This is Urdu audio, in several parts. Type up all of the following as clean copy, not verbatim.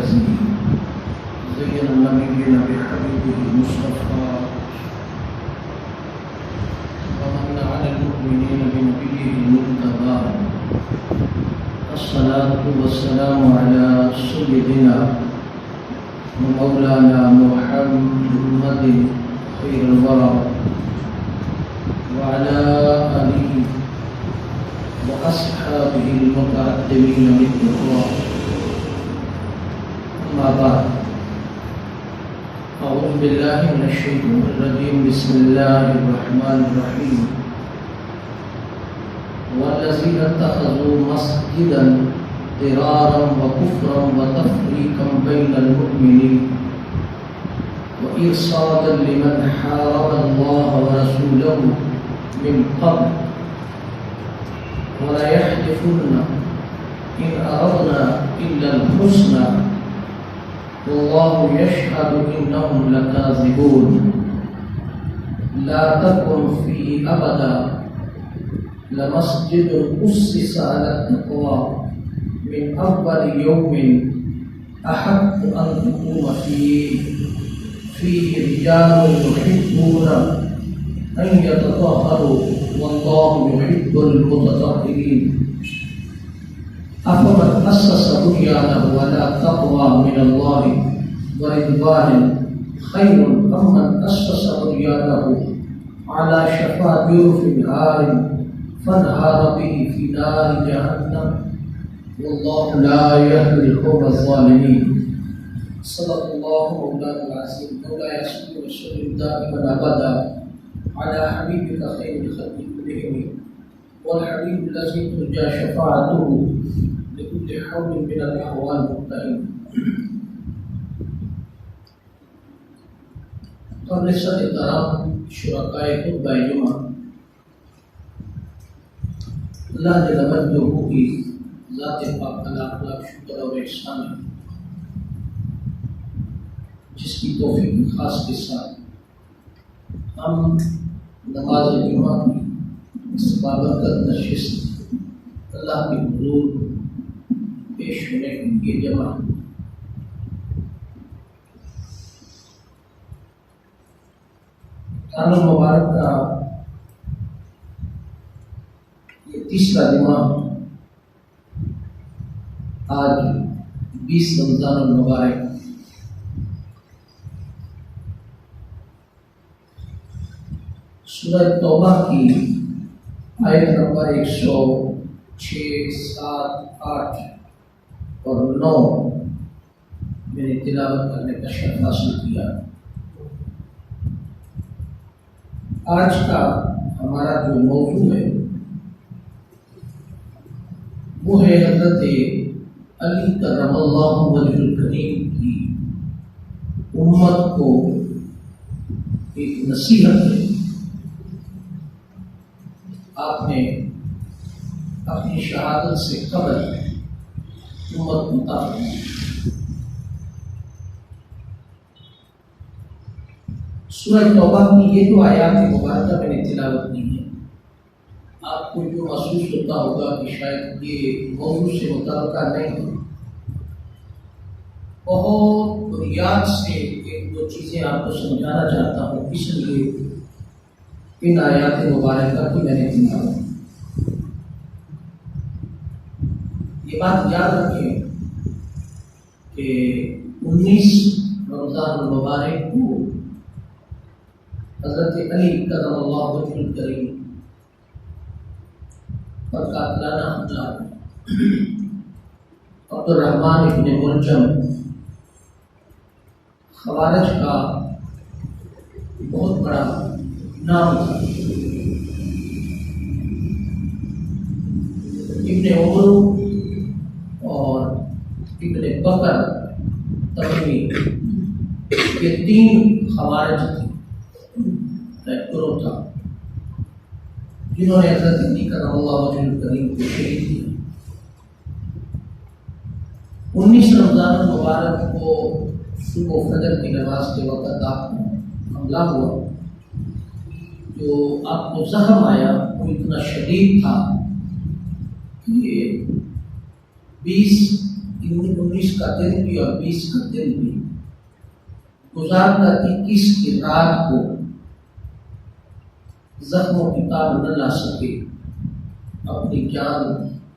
الذي زين النبيين بحبيبه المصطفى ومن على المؤمنين بنبيه المجتبى. الصلاة والسلام على سيدنا ومولانا محمد خير الورى وعلى آله وأصحابه المتقدمين بالتقوى. أما بعد، أعوذ بالله من الشيطان الرجيم. بسم الله الرحمن الرحيم. والذين اتخذوا مسجدا ضرارا وكفرا وتفريقا بين المؤمنين وإرصادا لمن حارب الله ورسوله من قبل ولا يحلفن إن أردنا إلا الحسنى والله يشهد إنهم لكاذبون. لا تكن في أبدا لمسجد أسس على التقوى من أول يوم أحق أن تقوم فيه رجال يحبون أن يتطهروا والله يحب المتطهرين. أفمن أسس بنيانه على تقوى من الله ورضوان خير أم من أسس بنيانه على شفا جرف هار فانهار به في نار جهنم والله لا يهدي القوم الظالمين. صدق الله مولانا العظيم. مولاي صل وسلم دائما أبدا على حبيبك خير الخلق كلهم والحبيب الذي ترجى شفاعته لكل حول من الأحوال مبتئن. قبل احترام شرکائے خطبہ جمعہ، اللہ جل مجدہ کی ذات پاک کا لاکھ لاکھ شکر اور احسان ہے جس کی توفیق خاص کے ساتھ ہم نماز جمعہ کی اس بابرکت نشست اللہ کے حضور پیش ہونے کے لیے جمع ہیں۔ رمضان المبارک کا یہ تیسرا جمعہ آج 20 رمضان المبارک سورہ توبہ کی آیت نمبر 106، 7، 8 اور 9 میں نے تلاوت کرنے کا شرف حاصل کیا۔ آج کا ہمارا جو موضوع ہے وہ ہے حضرت علی کرم اللہ وجہ الکریم کی امت کو ایک نصیحت ہے۔ آپ نے اپنی شہادت سے قبل امت مطابق سورہ توبہ کی یہ جو آیات مبارکہ میں نے تلاوت کی ہے، آپ کو جو محسوس ہوتا ہوگا کہ شاید یہ موضوع سے متعلقہ نہیں ہے، بہت بنیاد سے ایک دو چیزیں آپ کو سمجھانا چاہتا ہوں، اس لیے ان آیات مبارکہ کی میں نے تلاوت کی۔ یہ بات یاد رکھیں کہ 19 رمضان المبارک کو حضرت علی کرم اللہ وجہ الکریم پر قاتلانہ حملہ عبدالرحمن ابن ملجم خوارج کا بہت بڑا نام تھا۔ ابن عمر اور ابن بکر تمیمی یہ 3 خوارج تھے، گروہ تھا جنہوں نے حضرت علی کرم اللہ وجہ الکریم کو شہید کیا۔ 19 رمضان المبارک کو صبح فجر کی نماز کے وقت آپ کو حملہ ہوا، جو آپ کو زخم آیا وہ اتنا شدید تھا کہ 20 19 کا دن بھی اور 20 کا دن بھی گزار کر 21 کی رات کو زخموں کی تاب نہ لا سکے، اپنی جان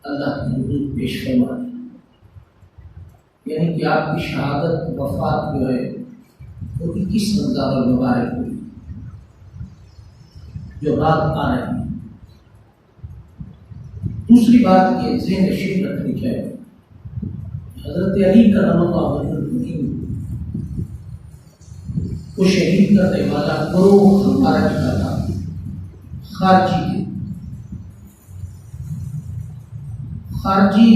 اللہ کی حضور پیش فرمائے، یعنی کہ آپ کی شہادت وفات جو ہے وہ 21 رمضان المبارک ہوئی جو رات آ رہی ہے۔ دوسری بات یہ ذہن نشین رکھنی چاہیے، حضرت علی کرم اللہ وجہہ کو شہید کرنے والا گروہ خارج کا تھا، خارجی تھے۔ خارجی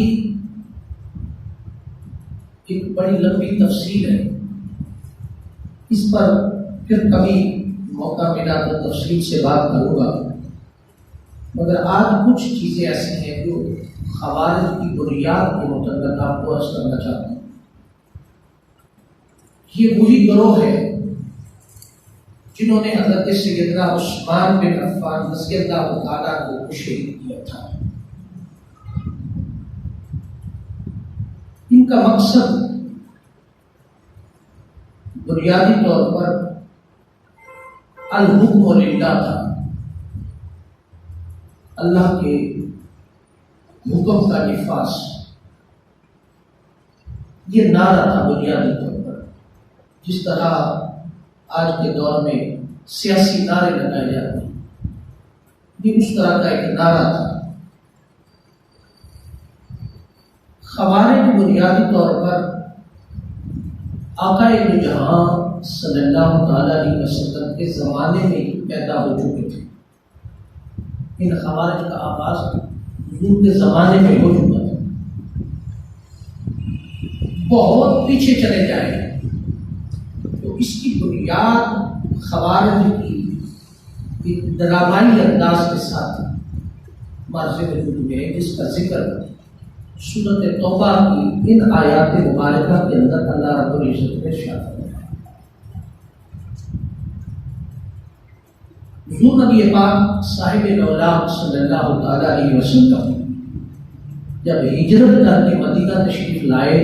ایک بڑی لمبی تفصیل ہے، اس پر پھر کبھی موقع ملا تو تفصیل سے بات کروں گا، مگر آج کچھ چیزیں ایسی ہیں جو خوارج کی بنیاد کے متعلق آپ کو عرض کرنا چاہتا ہوں۔ یہ وہی گروہ ہے جنہوں نے حضرت سیدنا عثمان بن عفان رضی اللہ تعالیٰ کو شہید کیا تھا۔ ان کا مقصد بنیادی طور پر الحکم للہ تھا، اللہ کے حکم کا نفاذ، یہ نعرہ تھا بنیادی طور پر۔ جس طرح آج کے دور میں سیاسی نعرے لگائے جاتے ہیں، یہ اس طرح کا ایک نعرہ تھا۔ خوارج بنیادی طور پر آقا دو جہاں صلی اللہ تعالی علیہ وسلم کے زمانے میں ہی پیدا ہو چکے تھے۔ ان خوارج کا آغاز حضور کے زمانے میں ہو چکا تھا۔ بہت پیچھے چلے جائیں تو اس کی بنیاد خوارج کی ایک ڈرامائی انداز کے ساتھ مارز وجود میں ہے، جس کا ذکر سورۃ توبہ کی ان آیات مبارکہ کے اندر اللہ رب العزت نے ارشاد فرمایا۔ حضور نبی پاک صاحب الاولاد صلی اللہ تعالی علیہ وسلم جب ہجرت کر کے مدینہ تشریف لائے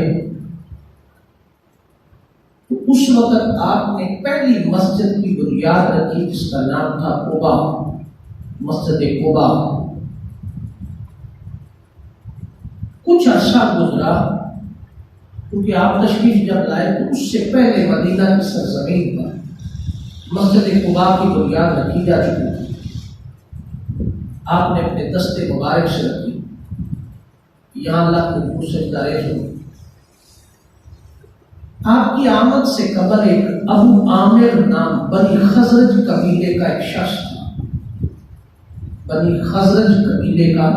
تو اس وقت آپ نے پہلی مسجد کی بنیاد رکھی جس کا نام تھا قباء، مسجد قباء۔ کچھ عرصہ گزرا کیونکہ آپ تشریف جب لائے تو اس سے پہلے مدینہ کی سرزمین پر مسجد قباء کی بنیاد رکھی جا چکی تھی۔ آپ نے اپنے دست مبارک سے رکھی، یہاں اللہ کے حضور سجدہ ریز ہوئی۔ آپ کی آمد سے قبل ایک ابو عامر نام بنی خزرج قبیلے کا ایک شخص تھا، بنی خزرج قبیلے کا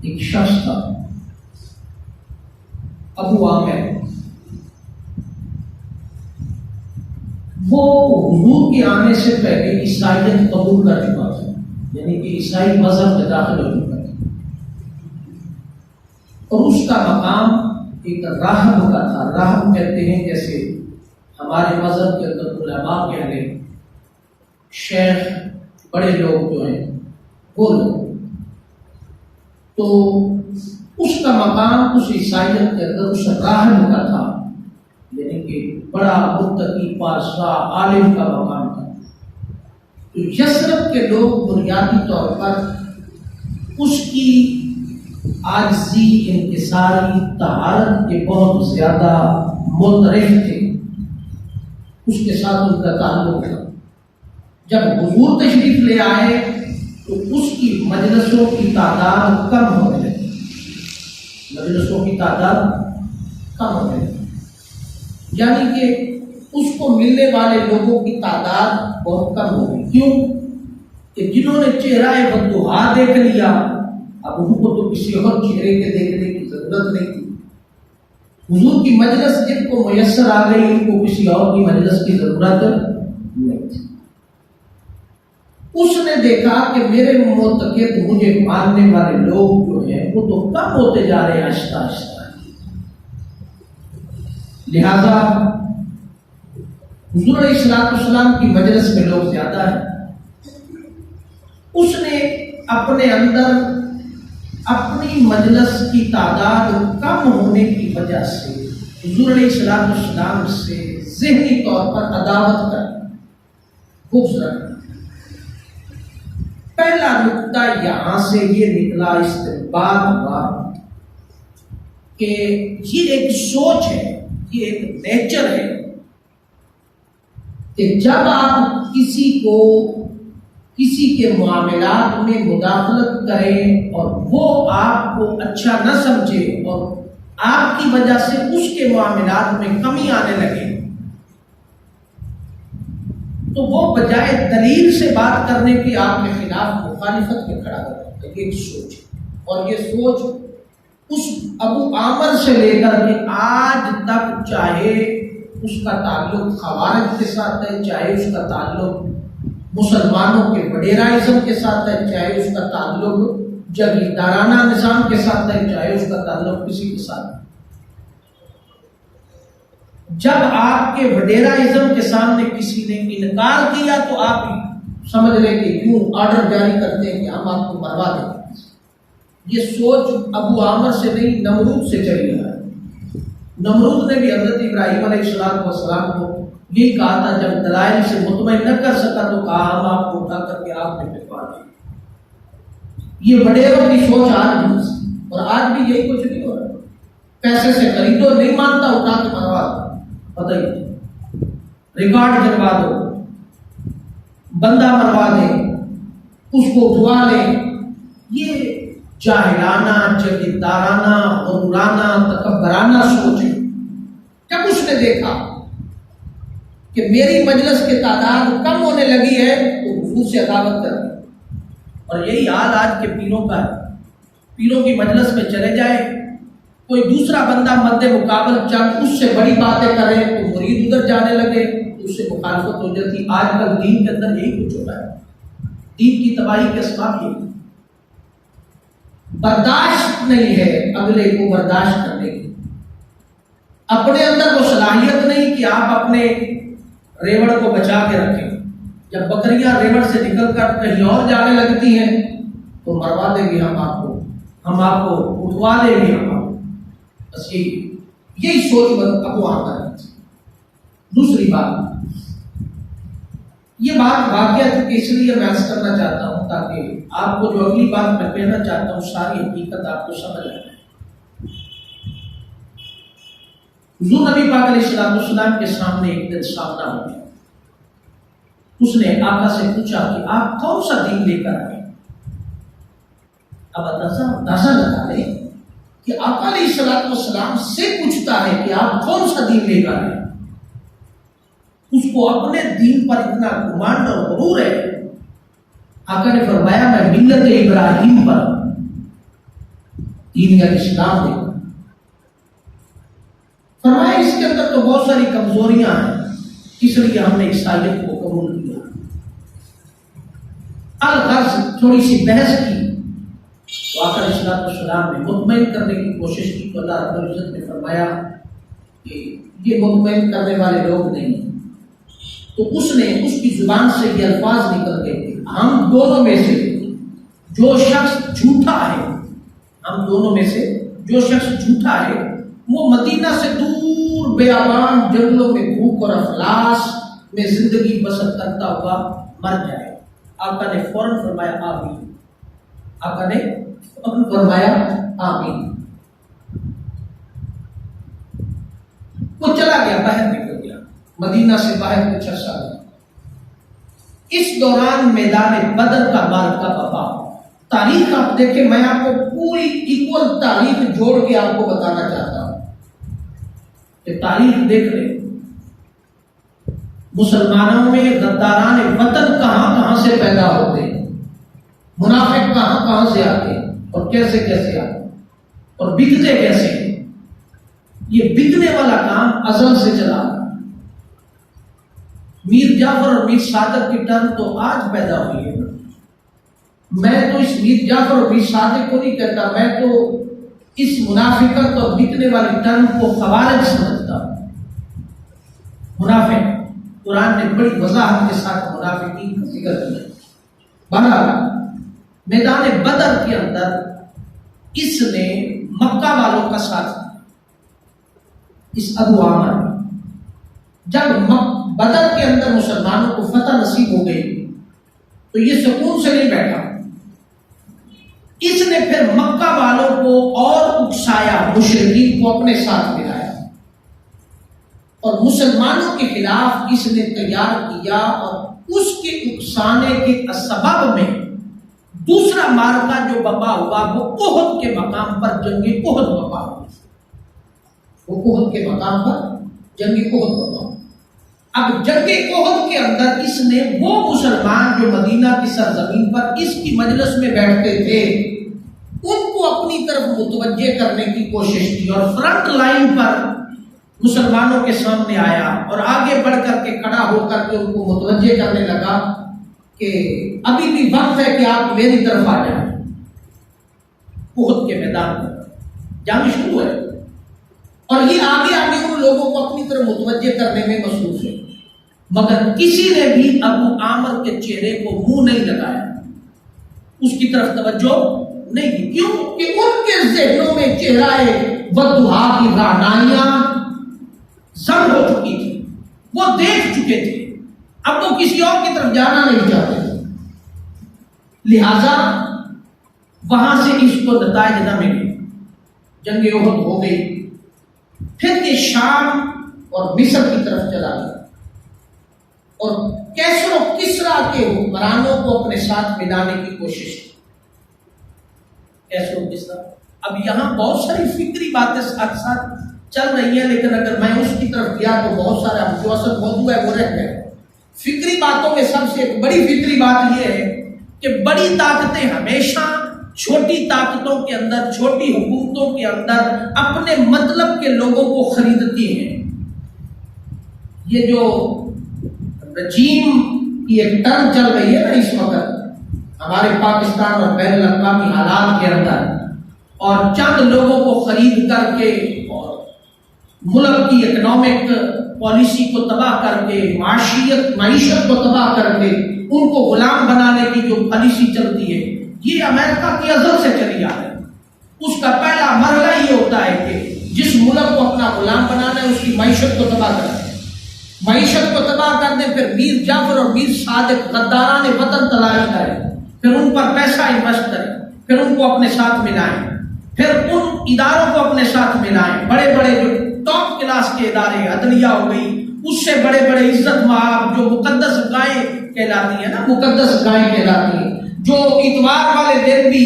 ایک شخص تھا، ابو عامر۔ وہ حضور کے آنے سے پہلے عیسائیت قبول کر چکا تھا، یعنی کہ عیسائی مذہب میں داخل ہو چکا تھا، اور اس کا مقام ایک راہب کا تھا۔ راہب کہتے ہیں جیسے ہمارے مذہب کے اندر علماء کہہ لیں، شیخ، بڑے لوگ جو ہیں وہ لوگ، تو اس کا مقام اس عیسائیت کے اندر اس راہب کا تھا، یعنی کہ بڑا متقی پادشاہ عالم کا مقام تھا۔ تو یثرب کے لوگ بنیادی طور پر اس کی عاجزی، انکساری، طہارت کے بہت زیادہ معترف تھے، اس کے ساتھ ان کا تعلق تھا۔ جب حضور تشریف لے آئے تو اس کی مجلسوں کی تعداد کم ہونے لگی، مجلسوں کی تعداد کم ہونے لگی، یعنی کہ اس کو ملنے والے لوگوں کی تعداد بہت کم ہو گئی۔ کیوں کہ جنہوں نے چہرہ بددعا دیکھ لیا، اب ان کو تو کسی اور چہرے کے دیکھنے کی ضرورت نہیں تھی۔ حضور کی مجلس جن کو میسر آ گئی، ان کو کسی اور کی مجلس کی ضرورت نہیں تھی۔ اس نے دیکھا کہ میرے معتقد، مجھے ماننے والے لوگ جو ہیں وہ تو کم ہوتے جا رہے ہیں آہستہ آہستہ، لہذا حضور علیہ السلام کی مجلس میں لوگ زیادہ ہیں۔ اس نے اپنے اندر اپنی مجلس کی تعداد کم ہونے کی وجہ سے حضور علیہ السلام سے ذہنی طور پر عداوت کرنا، بغض رکھنا۔ پہلا نقطہ یہاں سے یہ نکلا، استنباط ہوا کہ یہ ایک سوچ ہے، یہ ایک نیچر ہے کہ جب آپ کسی کے معاملات میں مداخلت کریں اور وہ آپ کو اچھا نہ سمجھے اور آپ کی وجہ سے اس کے معاملات میں کمی آنے لگے، تو وہ بجائے دلیل سے بات کرنے کی آپ کے خلاف مخالفت میں کھڑا ہوتا ہے۔ یہ ایک سوچ ہے، اور یہ سوچ اس ابو عامر سے لے کر کے آج تک، چاہے اس کا تعلق خوارج کے ساتھ ہے، چاہے اس کا تعلق مسلمانوں کے وڈیرائزم کے ساتھ ہے، چاہے اس کا تعلق جگیردارانہ نظام کے ساتھ ہے، چاہے اس کا تعلق کسی کے ساتھ ہے، جب آپ کے وڈیرائزم کے سامنے کسی نے انکار کیا تو آپ سمجھ لیں کہ کیوں آرڈر جاری کرتے ہیں کہ ہم آپ کو مروا دیں۔ یہ سوچ ابو عامر سے نہیں، نمرود سے چلی ہے۔ نمرود نے بھی حضرت ابراہیم علیہ السلام کو یہی کہا تھا، جب دلائل سے مطمئن نہ کر سکا تو کہا ہم آپ کو اٹھا کر کے آپ نے پھینکوا دیں۔ یہ وڈیروں کی سوچ آج بھی، اور آج بھی یہی کچھ نہیں ہو رہا۔ پیسے سے خریدو، نہیں مانتا اٹھا کے مروا دو، پتہ ہی نہیں، ریکارڈ جلوا دو، بندہ مروا دے، اس کو اٹھوا لے۔ یہ جاہلانہ، جگیردارانہ، غرورانہ، تکبرانہ سوچ ہے۔ جب اس نے دیکھا کہ میری مجلس کی تعداد کم ہونے لگی ہے تو حضور سے عداوت کر دی، اور یہی حال آج کے پیروں کا ہے۔ پیروں کی مجلس میں چلے جائے، کوئی دوسرا بندہ مد مقابل چند اس سے بڑی باتیں کرے تو مرید ادھر جانے لگے، اس سے مخالفت ہو جاتی۔ آج کل دین کے اندر یہی کچھ ہوتا ہے، دین کی تباہی کے اسباب یہی، برداشت نہیں ہے اگلے کو برداشت کرنے کی، اپنے اندر وہ صلاحیت نہیں کہ آپ اپنے ریوڑ کو بچا کے رکھیں۔ جب بکریاں ریوڑ سے نکل کر کہیں اور جانے لگتی ہیں تو مروا دیں گے ہم آپ کو اٹھوا دیں گے ہم آپ کو۔ بس یہی سوچ ابو عامر ہے۔ دوسری بات، یہ بات واقعہ اس لیے میں عرض کرنا چاہتا ہوں تاکہ آپ کو جو اگلی بات میں کہنا چاہتا ہوں ساری حقیقت آپ کو سمجھ آ جائے۔ حضور نبی پاک علیہ السلام کے سامنے ایک دن سامنا ہو گیا۔ اس نے آقا سے پوچھا کہ آپ کون سا دین لے کر آئے؟ اب اندازہ لگا لیں کہ آقا علیہ السلام سے پوچھتا ہے کہ آپ کون سا دین لے کر آئے۔ اس کو اپنے دین پر اتنا گمانڈ اور غرور ہے۔ آقا نے فرمایا میں ملت ابراہیم پر دین اسلام دے۔ فرمایا اس کے اندر تو بہت ساری کمزوریاں ہیں، اس لیے ہم نے عیسائیت کو قبول کیا۔ الغرض تھوڑی سی بحث کی تو آقا علیہ السلام نے مطمئن کرنے کی کوشش کی تو اللہ رب العزت نے فرمایا کہ یہ مطمئن کرنے والے لوگ نہیں۔ تو اس نے اس کی زبان سے یہ الفاظ نکل گئے کہ ہم دونوں میں سے جو شخص جھوٹا ہے، ہم دونوں میں سے جو شخص جھوٹا ہے وہ مدینہ سے دور بیابان جنگلوں میں بھوک اور افلاس میں زندگی بسر کرتا ہوا مر جائے۔ آقا نے فوراً فرمایا آمین۔ آقا نے فوراً فرمایا آمین۔ وہ چلا گیا، باہر نکل گیا، مدینہ سے باہر کچھ عرصہ گیا۔ اس دوران میدان بدر کا معرکہ وقع۔ تاریخ آپ دیکھیں، میں آپ کو پوری ایکول تاریخ جوڑ کے آپ کو بتانا چاہتا ہوں کہ تاریخ دیکھ لیں، مسلمانوں میں غداران وطن کہاں کہاں سے پیدا ہوتے ہیں، منافق کہاں کہاں سے آتے ہیں اور کیسے کیسے آتے ہیں اور بکتے کیسے ہیں۔ یہ بکنے والا کام ازل سے چلا۔ میر جعفر اور میر صادق کی ٹرم تو آج پیدا ہوئی ہے۔ میں تو اس میر جعفر اور میر صادق کو نہیں کہتا، میں تو اس منافقت اور بکنے والی ٹرم کو خوارج سمجھتا ہوں۔ منافق، قرآن نے بڑی وضاحت کے ساتھ منافقین کا ذکر کیا۔ بہرحال میدان بدر کے اندر اس نے مکہ والوں کا ساتھ دیا، اس ابو عامر نے۔ جب بدر کے اندر مسلمانوں کو فتح نصیب ہو گئی تو یہ سکون سے نہیں بیٹھا، اس نے پھر مکہ والوں کو اور اکسایا، مشرکین کو اپنے ساتھ ملایا اور مسلمانوں کے خلاف اس نے تیار کیا، اور اس کے اکسانے کے سبب میں دوسرا معرکہ جو وقع ہوا وہ احد کے مقام پر جنگ احد وقع ہوئی، وہ احد کے مقام پر جنگ احد وقع ہوئی۔ اب جنگ احد کے اندر اس نے وہ مسلمان جو مدینہ کی سرزمین پر اس کی مجلس میں بیٹھتے تھے ان کو اپنی طرف متوجہ کرنے کی کوشش کی، اور فرنٹ لائن پر مسلمانوں کے سامنے آیا اور آگے بڑھ کر کے کھڑا ہو کر کے ان کو متوجہ کرنے لگا کہ ابھی بھی وقت ہے کہ آپ میری طرف آ جائیں۔ احد کے میدان میں جنگ شروع ہے اور یہ آگے آگے ان لوگوں کو اپنی طرف متوجہ کرنے میں مصروف ہے، مگر کسی نے بھی ابو عامر کے چہرے کو منہ نہیں لگایا، اس کی طرف توجہ نہیں کی۔ کیوں کہ ان کے ذہنوں میں چہرہ والضحیٰ کی رعنائیاں ضم ہو چکی تھی، وہ دیکھ چکے تھے، اب وہ کسی اور کی طرف جانا نہیں چاہتے تھے، لہذا وہاں سے اس کو نتائج نہ ملے، جنگ احد ہو گئی۔ پھر یہ شام اور مصر کی طرف چلا گیا اور کیسر و کسریٰ کے حکمرانوں کو اپنے ساتھ ملانے کی کوشش کی۔ کیسر و کسریٰ، اب یہاں بہت ساری فکری باتیں ساتھ ساتھ چل رہی ہیں، لیکن اگر میں اس کی طرف گیا تو بہت سارا جو اصل موضوع ہے وہ رہ گئے۔ فکری باتوں میں سب سے ایک بڑی فکری بات یہ ہے کہ بڑی طاقتیں ہمیشہ چھوٹی طاقتوں کے اندر، چھوٹی حکومتوں کے اندر اپنے مطلب کے لوگوں کو خریدتی ہیں۔ یہ جو رجیم کی ایک ٹرن چل رہی ہے نا اس وقت ہمارے پاکستان اور بین الاقوامی حالات کے اندر، اور چند لوگوں کو خرید کر کے اور ملک کی اکنامک پالیسی کو تباہ کر کے، معیشت کو تباہ کر کے ان کو غلام بنانے کی جو پالیسی چلتی ہے، یہ امریکہ کی ازل سے چلی آ رہی ہے۔ اس کا پہلا مرحلہ یہ ہوتا ہے کہ جس ملک کو اپنا غلام بنانا ہے اس کی معیشت کو تباہ کر دیں، معیشت کو تباہ کر دیں، پھر میر جعفر اور میر صادق غداران وطن تلاش کریں، پھر ان پر پیسہ انویسٹ کریں، پھر ان کو اپنے ساتھ ملائیں، پھر ان اداروں کو اپنے ساتھ ملائیں، بڑے بڑے جو ٹاپ کلاس کے ادارے، عدلیہ ہو گئی، اس سے بڑے بڑے عزت مآب جو مقدس گائیں کہلاتی ہیں نا، مقدس گائیں کہلاتی ہیں، جو اتوار والے دن بھی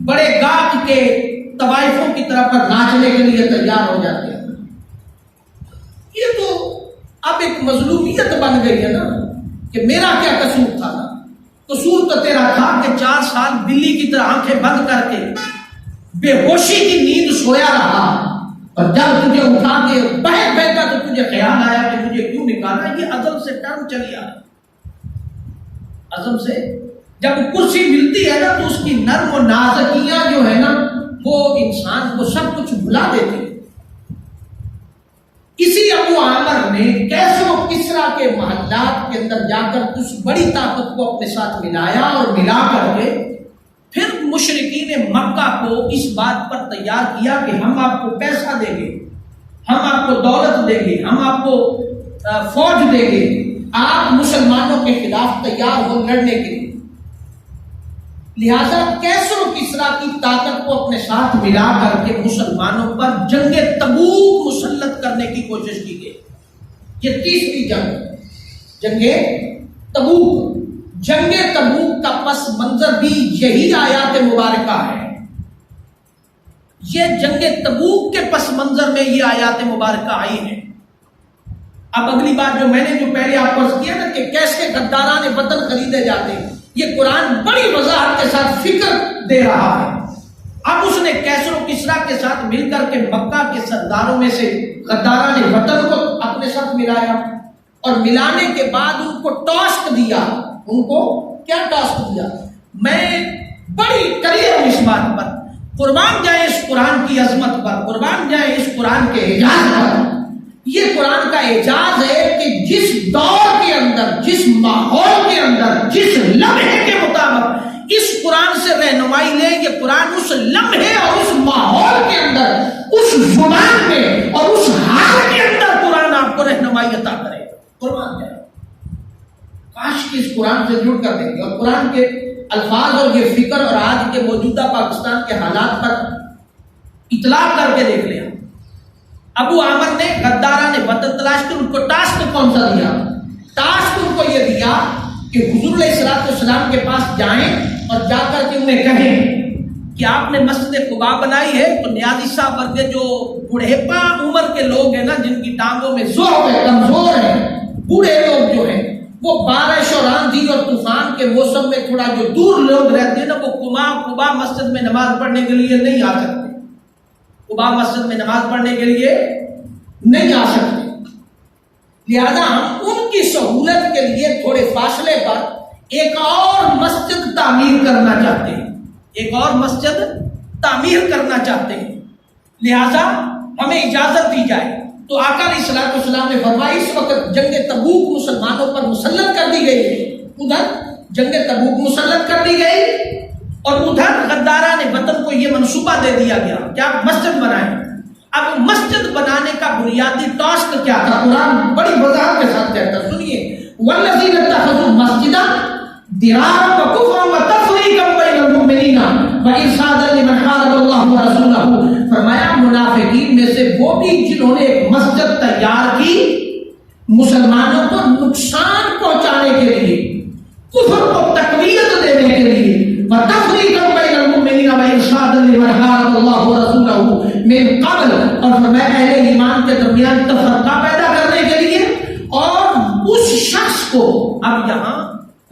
بڑے گاہک کے طوائفوں کی طرف پر ناچنے کے لیے تیار ہو جاتے ہیں۔ یہ تو اب ایک مظلومیت بن گئی ہے نا کہ میرا کیا قصور تھا نا؟ قصور تو تیرا تھا کہ 4 سال بلی کی طرح آنکھیں بند کر کے بے ہوشی کی نیند سویا رہا، اور جب تجھے اٹھا کے بہت بیٹھا تو تجھے خیال آیا کہ مجھے کیوں نکالا۔ یہ عزم سے ٹرم چلی آ رہی، عزم سے جب کرسی ملتی ہے نا تو اس کی نرم و نازکیاں جو ہے نا وہ انسان کو سب کچھ بھلا دیتی ہے۔ اسی ابو عامر نے کیسر و کسریٰ کے محلات کے اندر جا کر اس بڑی طاقت کو اپنے ساتھ ملایا، اور ملا کر کے پھر مشرکین مکہ کو اس بات پر تیار کیا کہ ہم آپ کو پیسہ دیں گے، ہم آپ کو دولت دیں گے، ہم آپ کو فوج دیں گے، آپ مسلمانوں کے خلاف تیار ہو لڑنے کے لیے۔ لہذا کیسر و کسریٰ کی طاقت کو اپنے ساتھ ملا کر کے مسلمانوں پر جنگ تبوک مسلط کرنے کی کوشش کی گئی۔ یہ 30ویں جنگ تبوک۔ جنگ تبوک کا پس منظر بھی یہی آیات مبارکہ ہے۔ یہ جنگ تبوک کے پس منظر میں یہ آیات مبارکہ آئی ہیں۔ اب اگلی بات جو میں نے جو پہلے آپ کو عرض کیا نا کہ کیسے غداران وطن خریدے جاتے ہیں، یہ قرآن بڑی وضاحت کے ساتھ فکر دے رہا ہے۔ اب اس نے کیسر و کسریٰ کے ساتھ مل کر کے مکہ کے سرداروں میں سے غداران وطن کو اپنے ساتھ ملایا، اور ملانے کے بعد ان کو ٹاسک دیا۔ ان کو کیا ٹاسک دیا؟ میں بڑی کلیئر ہوں اس بات پر، قربان جائیں اس قرآن کی عظمت پر، قربان جائیں اس قرآن کے اعجاز پر۔ یہ قرآن کا اعجاز ہے کہ جس دور کے اندر، جس ماحول کے اندر، جس لمحے کے مطابق اس قرآن سے رہنمائی لیں، یہ قرآن اس لمحے اور اس ماحول کے اندر، اس زبان میں اور اس حال کے اندر قرآن آپ کو رہنمائی عطا کرے گا۔ قرآن ہے، کاش کہ اس قرآن سے جڑ کر دیں گے اور قرآن کے الفاظ اور یہ فکر اور آج کے موجودہ پاکستان کے حالات پر اطلاع کر کے دیکھ لیں۔ ابو عامر نے، غدارہ نے وطن تلاش کر، ان کو ٹاسک کون سا دیا؟ ٹاسک ان کو یہ دیا کہ حضور علیہ السلام کے پاس جائیں اور جا کر کے انہیں کہیں کہ آپ نے مسجد قباء بنائی ہے تو نیازی صاحب ورگے جو بڑھےپا عمر کے لوگ ہیں نا، جن کی ٹانگوں میں ضعف ہے، کمزور ہیں، بوڑھے لوگ جو ہیں، وہ بارش اور آندھی اور طوفان کے موسم میں تھوڑا جو دور لوگ رہتے ہیں نا، وہ قباء مسجد میں نماز پڑھنے کے لیے نہیں آ سکتے، قباء مسجد میں نماز پڑھنے کے لیے نہیں آ سکتے۔ لہذا ہم ان کی سہولت کے لیے تھوڑے فاصلے پر ایک اور مسجد تعمیر کرنا چاہتے ہیں، ایک اور مسجد تعمیر کرنا چاہتے ہیں، لہذا ہمیں اجازت دی جائے۔ تو آقا علیہ السلام نے فرمایا، اس وقت جنگ تبوک مسلمانوں پر مسلط کر دی گئی ہے، ادھر جنگ تبوک مسلط کر دی گئی اور ادھر غدارہ نے وطن کو یہ منصوبہ دے دیا گیا کہ آپ مسجد بنائیں۔ اب مسجد بنانے کا بنیادی ٹاسک کیا تھا؟ قرآن بڑی وضاحت کے ساتھ کہتا ہے، سنیے، والذین اتخذوا مسجدا ضرارا وکفرا وتفریقا بین المؤمنین وارصادا لمن حارب اللہ ورسولہ۔ فرمایا منافقین میں سے وہ بھی جنہوں نے ایک مسجد تیار کی مسلمانوں کو نقصان پہنچانے کے لیے، کفر کو تقویت دینے کے لیے، وتفریقا بین المؤمنین وارصادا لمن حارب اللہ ورسولہ من قبل، اور فرمایا اہل ایمان کے درمیان تفرقہ پیدا کرنے کے لیے، اور اس شخص کو، اب یہاں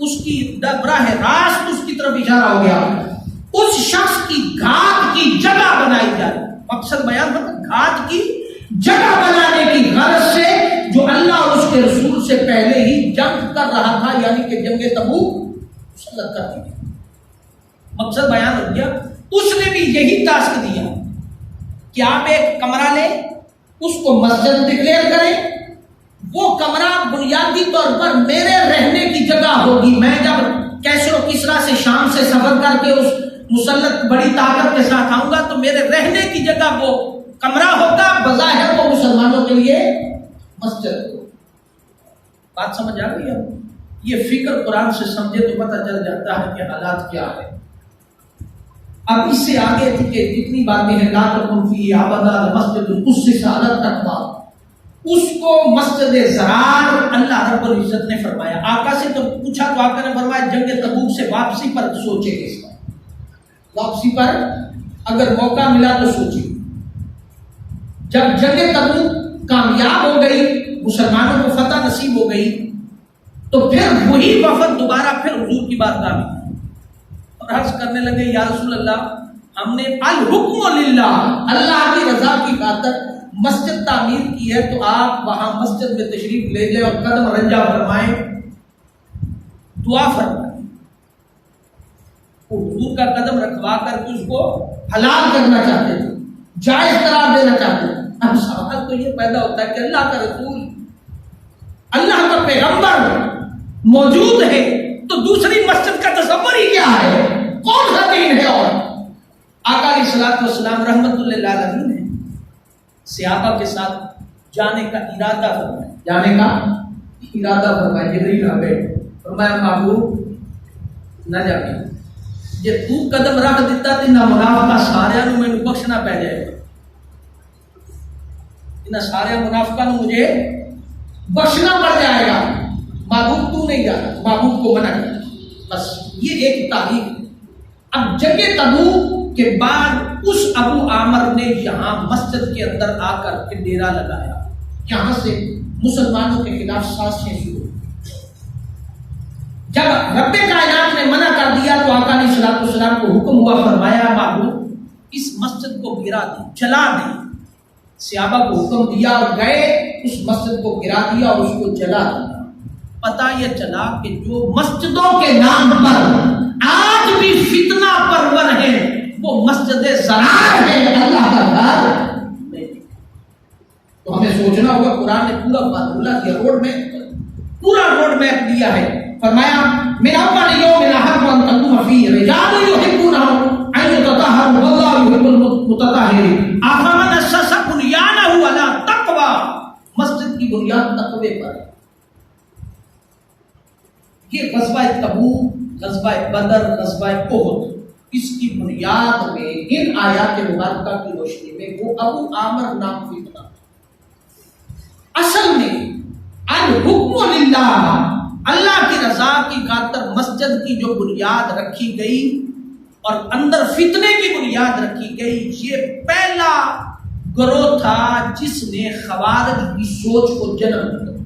اس کی براہ راست اس کی طرف اشارہ ہو گیا، اس شخص کی گھات کی جگہ بنائی جائے۔ مقصد بیان ہے، گھات کی جگہ بنانے کی غرض سے جو اللہ اور اس کے رسول سے پہلے ہی جنگ کر رہا تھا، یعنی کہ جنگ تبوک مسلط کر دی گئی۔ مقصد بیان ہو گیا۔ اس نے بھی یہی ٹاسک دیا کہ آپ ایک کمرہ لیں، اس کو مسجد ڈکلیئر کریں، وہ کمرہ بنیادی طور پر میرے رہنے کی جگہ ہوگی، میں جب کیسر و کسریٰ سے شام سے سفر کر کے اس مسلط بڑی طاقت کے ساتھ آؤں گا تو میرے رہنے کی جگہ وہ کمرہ ہوگا، بظاہر وہ مسلمانوں کے لیے مسجد ہو۔ بات سمجھ آ گئی ہے؟ یہ فکر قرآن سے سمجھے تو پتہ چل جاتا ہے کہ حالات کیا ہے۔ اب اس سے آگے چونکہ جتنی باتیں ہیں، لا تقم فیہ ابدا مسجد اسس علی التقویٰ، اس کو مسجد ضرار اللہ رب العزت نے فرمایا۔ آقا سے تو پوچھا تو آقا نے فرمایا جنگ تبوک سے واپسی پر سوچے، اس کا واپسی پر اگر موقع ملا تو سوچے۔ جب جنگ تبوک کامیاب ہو گئی، مسلمانوں کو فتح نصیب ہو گئی، تو پھر وہی وفد دوبارہ پھر حضور کی بارگاہ میں اور عرض کرنے لگے، یا رسول اللہ، ہم نے الحکم للہ، اللہ کی رضا کی خاطر مسجد تعمیر کی ہے، تو آپ وہاں مسجد میں تشریف لے جائیں اور قدم رنجا فرمائیں، دعا فرمائیں۔ حضور کا قدم رکھوا کر کے اس کو حلال کرنا چاہتے تھے، جائز قرار دینا چاہتے تھے۔ اب سوال تو یہ پیدا ہوتا ہے کہ اللہ کا رسول، اللہ کا پیغمبر موجود ہے تو دوسری مسجد کا تصور ہی کیا ہے؟ کون سا دین ہے؟ اور آقا علیہ الصلوۃ والسلام رحمت اللہ علیہ نے صحابہ کے ساتھ جانے کا ارادہ فرمایا، جانے کا ارادہ فرمایا۔ جبریل آ گئے، فرمایا محبوب نہ جانے، جے تو قدم رکھ دیتا تے نہ منافقہ سارے نو مینوں بخشنا پی جائے گا، انہاں سارے منافقاں نو مجھے بخشنا پڑ جائے گا، محبوب تو نہیں جانا، محبوب کو منع کر۔ بس یہ ایک تاریخ۔ اب جنگ تبوک کے بعد اس ابو عامر نے یہاں مسجد کے اندر آ کر کے ڈیرا لگایا، یہاں سے مسلمانوں کے خلاف سازشیں شروع۔ جب رب کائنات نے منع کر دیا تو آقا علیہ الصلوۃ والسلام کو حکم ہوا، فرمایا محبوب اس مسجد کو گرا دیں، جلا دیں۔ صحابہ کو حکم دیا اور گئے، اس مسجد کو گرا دیا اور اس کو جلا دیا۔ پتہ یہ چلا کہ جو مسجدوں کے نام پر آج بھی فتنہ پرور ہے وہ مسجد ضرار ہے، اللہ کا گھر نہیں۔ تو ہمیں سوچنا ہوگا، قرآن نے پورا فارمولہ دیا، پورا روڈ میپ دیا ہے۔ فرمایا من اول یوم احق ان تقوم فیہ رجال یحبونهم ہے افمن اسس بنیانہ علی تقوی، مسجد کی بنیاد تقوی پر ہے۔ یہ غزوہ تبوک، غزوہ بدر، غزوہ احد، اس کی بنیاد میں ان آیات مبارکہ کی روشنی میں وہ ابو عامر نام فتنہ، اصل میں الحکم للہ، اللہ کی رضا کی خاطر مسجد کی جو بنیاد رکھی گئی اور اندر فتنے کی بنیاد رکھی گئی، یہ پہلا گروہ تھا جس نے خوارج کی سوچ کو جنم دیا۔